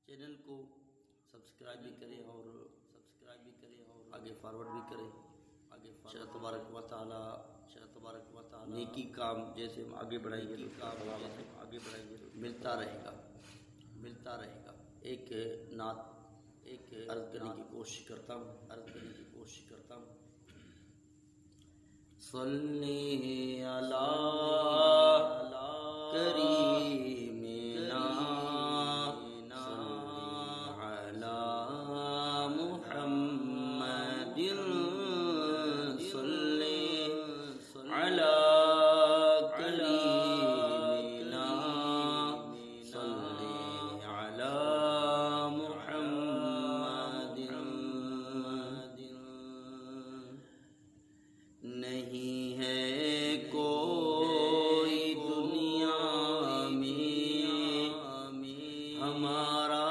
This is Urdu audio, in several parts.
چینل کو سبسکرائب بھی کریں اور آگے فارورڈ بھی کریں. شاء تبارک و تعالی نیکی کام جیسے ہم آگے بڑھائیں گے تو ملتا رہے گا. ایک نعت عرض کرنے کی کوشش کرتا ہوں. صلی علی کریمنا علی محمد صلی علی کریمنا صلی علی محمد. نہیں ہے کوئی دنیا میں ہمارا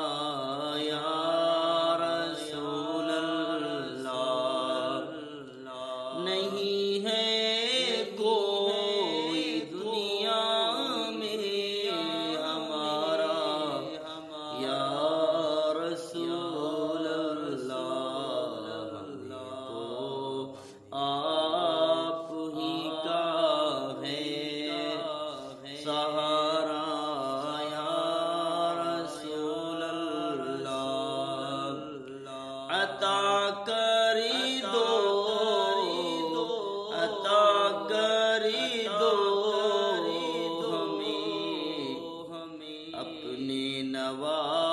یا رسول اللہ. نہیں ہے کوئی دنیا میں ہمارا یا رسول اللہ. آپ ہی کا ہے سہارا یا رسول اللہ. عطا کری دو ہمیں اپنے نواز